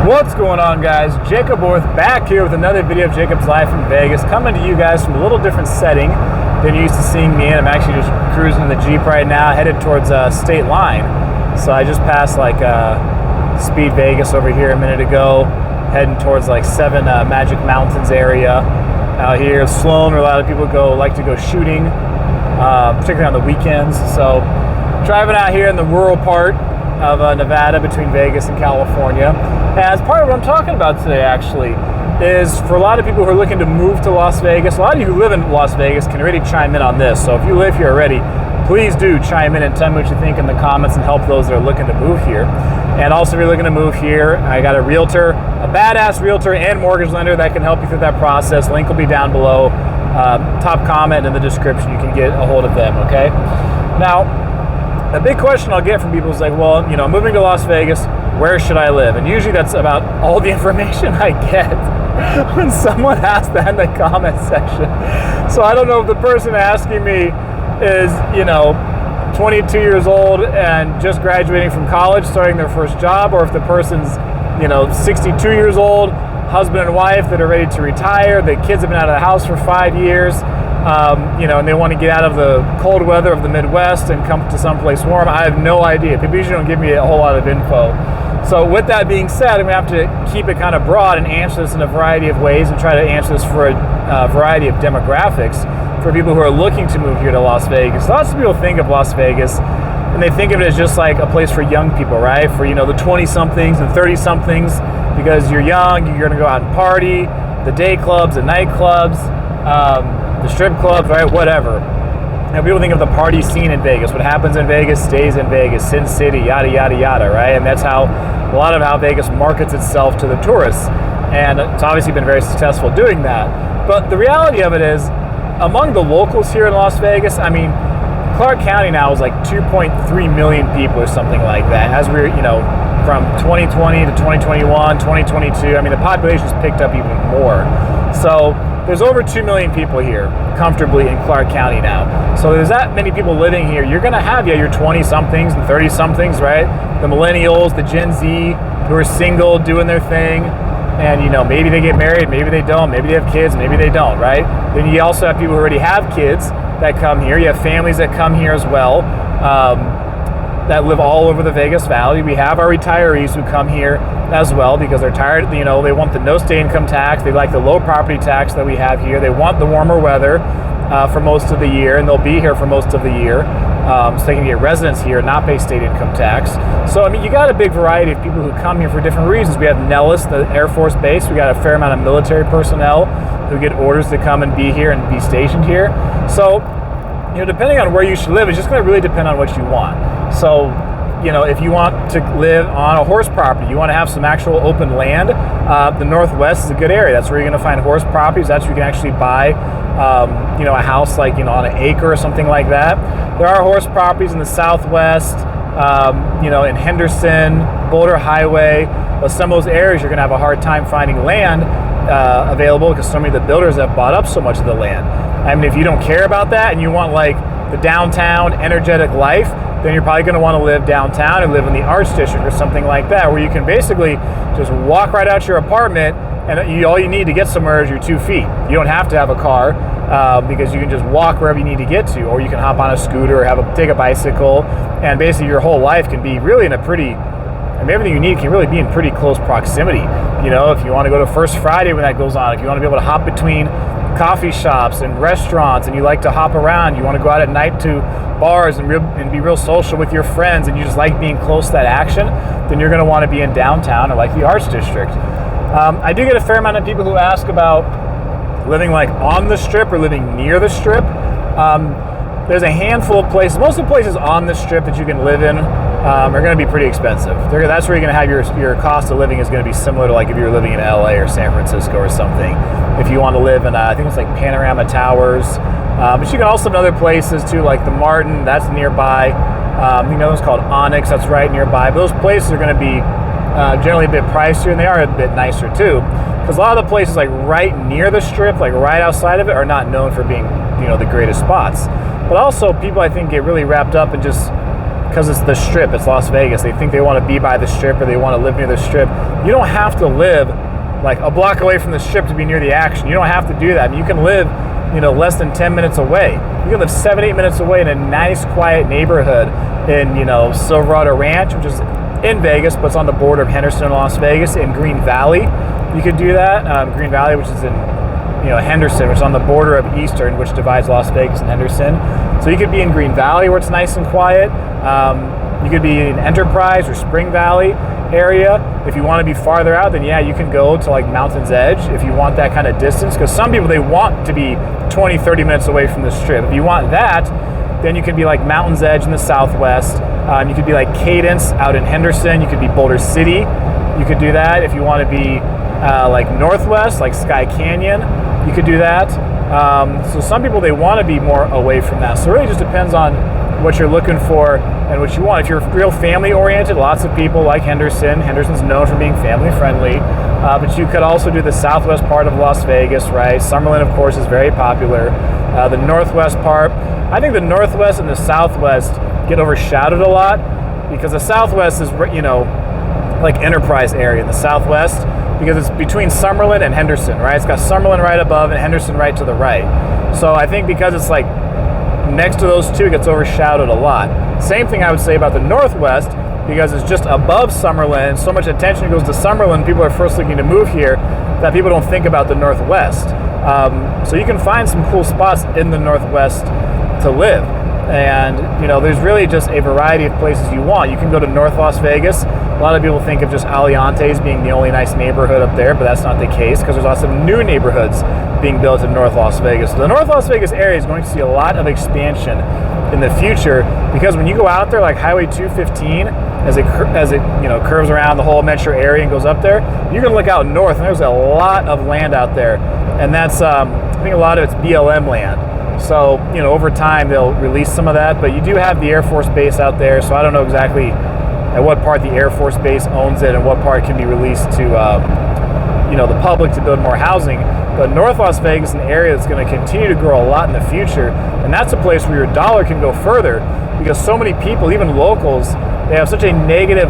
What's going on, guys? Jacob Orth back here with another video of Jacob's Life in Vegas, coming to you guys from a little different setting than you're used to seeing me in. I'm actually just cruising in the Jeep right now, headed towards State Line. So I just passed Speed Vegas over here a minute ago, heading towards Seven Magic Mountains area out here. Sloan, where a lot of people like to go shooting, particularly on the weekends. So driving out here in the rural part of Nevada between Vegas and California. As part of what I'm talking about today, actually, is for a lot of people who are looking to move to Las Vegas. A lot of you who live in Las Vegas can really chime in on this. So if you live here already, please do chime in and tell me what you think in the comments and help those that are looking to move here. And also, if you're looking to move here, I got a realtor, a badass realtor and mortgage lender that can help you through that process. Link will be down below. Top comment in the description. You can get a hold of them, okay? Now, a big question I'll get from people is well, I'm moving to Las Vegas, where should I live? And usually that's about all the information I get when someone asks that in the comment section. So I don't know if the person asking me is, 22 years old and just graduating from college, starting their first job, or if the person's, 62 years old, husband and wife that are ready to retire, the kids have been out of the house for 5 years, and they want to get out of the cold weather of the Midwest and come to someplace warm. I have no idea. People usually don't give me a whole lot of info. So with that being said, I'm going to have to keep it kind of broad and answer this in a variety of ways and try to answer this for a variety of demographics for people who are looking to move here to Las Vegas. Lots of people think of Las Vegas and they think of it as just like a place for young people, right? For, the 20-somethings and 30-somethings, because you're young, you're going to go out and party, the day clubs, the night clubs, the strip clubs, right? Whatever. Now, people think of the party scene in Vegas. What happens in Vegas stays in Vegas, Sin City, yada, yada, yada, right? And that's how a lot of how Vegas markets itself to the tourists. And it's obviously been very successful doing that. But the reality of it is, among the locals here in Las Vegas, Clark County now is 2.3 million people or something like that. As we're, from 2020 to 2021, 2022, the population's picked up even more. So there's over 2 million people here comfortably in Clark County now. So there's that many people living here. You're going to have your 20-somethings and 30-somethings, right? The millennials, the Gen Z who are single, doing their thing. And, maybe they get married, maybe they don't. Maybe they have kids, maybe they don't, right? Then you also have people who already have kids that come here. You have families that come here as well, that live all over the Vegas Valley. We have our retirees who come here as well because they're tired, they want the no state income tax. They like the low property tax that we have here. They want the warmer weather for most of the year, and they'll be here for most of the year. So they can get residence here and not pay state income tax. So, you got a big variety of people who come here for different reasons. We have Nellis, the Air Force Base. We got a fair amount of military personnel who get orders to come and be here and be stationed here. So, depending on where you should live, it's just going to really depend on what you want. So, if you want to live on a horse property, you want to have some actual open land, the Northwest is a good area. That's where you're going to find horse properties. That's where you can actually buy, a house on an acre or something like that. There are horse properties in the Southwest, in Henderson, Boulder Highway. But some of those areas, you're going to have a hard time finding land available because so many of the builders have bought up so much of the land. If you don't care about that and you want the downtown energetic life, then you're probably going to want to live downtown and live in the Arts District or something like that, where you can basically just walk right out your apartment and all you need to get somewhere is your 2 feet. You don't have to have a car because you can just walk wherever you need to get to, or you can hop on a scooter or take a bicycle, and basically your whole life can be really in a pretty, everything you need can really be in pretty close proximity. If you want to go to First Friday when that goes on, if you want to be able to hop between coffee shops and restaurants and you like to hop around, you want to go out at night to bars and be real social with your friends, and you just like being close to that action, then you're going to want to be in downtown or the Arts District. I do get a fair amount of people who ask about living on the Strip or living near the Strip. There's a handful of places. Most of the places on the Strip that you can live in are going to be pretty expensive. That's where you're going to have your cost of living is going to be similar to if you're living in LA or San Francisco or something. If you want to live in, I think it's Panorama Towers. But you can also in other places too, like the Martin, that's nearby. It's called Onyx, that's right nearby. But those places are going to be generally a bit pricier, and they are a bit nicer too. Because a lot of the places right near the Strip, right outside of it, are not known for being, the greatest spots. But also people I think get really wrapped up in just because it's the Strip, it's Las Vegas. They think they want to be by the Strip or they want to live near the Strip. You don't have to live like a block away from the Strip to be near the action. You don't have to do that. I mean, you can live, less than 10 minutes away. You can live 7-8 minutes away in a nice, quiet neighborhood in, Silverado Ranch, which is in Vegas, but it's on the border of Henderson and Las Vegas. In Green Valley, you could do that. Green Valley, which is in, Henderson, which is on the border of Eastern, which divides Las Vegas and Henderson. So you could be in Green Valley where it's nice and quiet. You could be in Enterprise or Spring Valley area. If you want to be farther out, then yeah, you can go to like Mountain's Edge if you want that kind of distance, because some people, they want to be 20-30 minutes away from the Strip. If you want that, then you could be like Mountain's Edge in the southwest. You could be like Cadence out in Henderson. You could be Boulder City. You could do that. If you want to be like northwest, like Sky Canyon, you could do that. So some people, they want to be more away from that. So it really just depends on what you're looking for and what you want. If you're real family oriented, lots of people like Henderson. Henderson's known for being family friendly, but you could also do the southwest part of Las Vegas, right? Summerlin, of course, is very popular. The northwest part, I think the northwest and the southwest get overshadowed a lot because the southwest is, like Enterprise area in the southwest, because it's between Summerlin and Henderson, right? It's got Summerlin right above and Henderson right to the right. So I think because it's like next to those two, it gets overshadowed a lot. Same thing I would say about the northwest, because it's just above Summerlin. So much attention goes to Summerlin. People are first looking to move here that people don't think about the northwest. So you can find some cool spots in the northwest to live. And, there's really just a variety of places you want. You can go to North Las Vegas. A lot of people think of just Aliantes being the only nice neighborhood up there, but that's not the case, because there's lots of new neighborhoods being built in North Las Vegas. So the North Las Vegas area is going to see a lot of expansion in the future, because when you go out there, like Highway 215, as it curves around the whole metro area and goes up there, you're going to look out north, and there's a lot of land out there. And that's, I think a lot of it's BLM land. So, over time they'll release some of that, but you do have the Air Force Base out there, so I don't know exactly at what part the Air Force Base owns it and what part can be released to, the public to build more housing. But North Las Vegas is an area that's going to continue to grow a lot in the future, and that's a place where your dollar can go further, because so many people, even locals, they have such a negative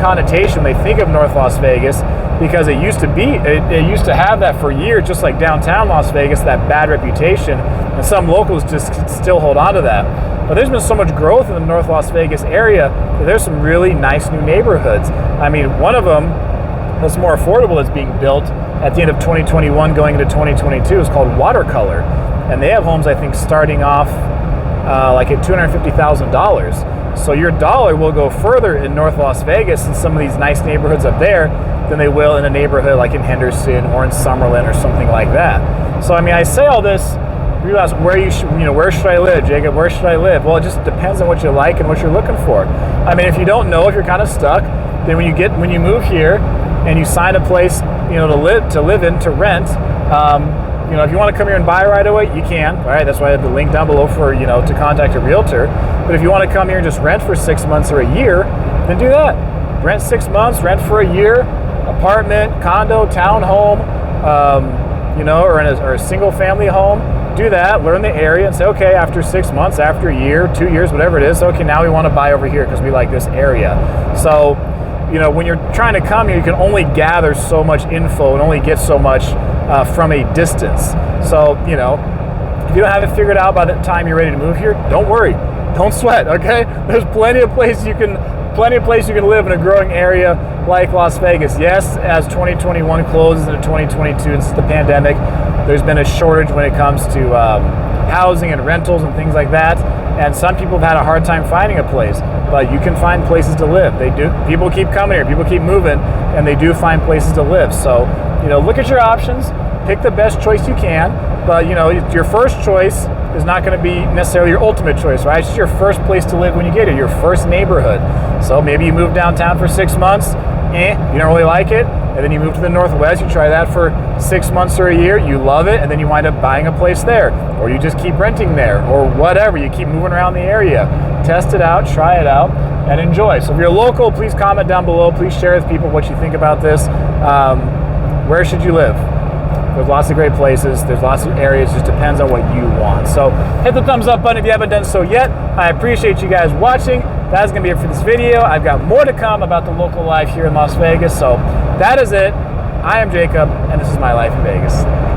connotation. They think of North Las Vegas because it used to have that for years, just like downtown Las Vegas, that bad reputation, and some locals just still hold on to that. But there's been so much growth in the North Las Vegas area that there's some really nice new neighborhoods. I mean, one of them that's more affordable that's being built at the end of 2021 going into 2022 is called Watercolor, and they have homes, I think, starting off like at $250,000. So your dollar will go further in North Las Vegas in some of these nice neighborhoods up there than they will in a neighborhood like in Henderson or in Summerlin or something like that. So I mean, I say all this, you ask where should I live, Jacob? Where should I live? Well, it just depends on what you like and what you're looking for. I mean, if you don't know, if you're kind of stuck, then when you move here and you sign a place, to live in, to rent, if you want to come here and buy right away, you can. All right, that's why I have the link down below for to contact a realtor. But if you want to come here and just rent for 6 months or a year, then do that. Rent 6 months, rent for a year, apartment, condo, townhome, or a single family home. Do that, learn the area, and say, okay, after 6 months, after a year, 2 years, whatever it is, okay, now we want to buy over here because we like this area. So, when you're trying to come here, you can only gather so much info and only get so much from a distance. So, if you don't have it figured out by the time you're ready to move here, don't worry. Don't sweat, okay? There's plenty of places you can live in a growing area like Las Vegas. Yes, as 2021 closes into 2022, and since the pandemic, there's been a shortage when it comes to housing and rentals and things like that. And some people have had a hard time finding a place, but you can find places to live. They do. People keep coming here. People keep moving, and they do find places to live. So, look at your options. Pick the best choice you can. But, your first choice is not going to be necessarily your ultimate choice, right? It's just your first place to live when you get here, your first neighborhood. So maybe you move downtown for 6 months, you don't really like it, and then you move to the Northwest, you try that for 6 months or a year, you love it, and then you wind up buying a place there, or you just keep renting there, or whatever, you keep moving around the area. Test it out, try it out, and enjoy. So if you're local, please comment down below, please share with people what you think about this. Where should you live? There's lots of great places. There's lots of areas. It just depends on what you want. So hit the thumbs up button if you haven't done so yet. I appreciate you guys watching. That's going to be it for this video. I've got more to come about the local life here in Las Vegas. So that is it. I am Jacob, and this is my life in Vegas.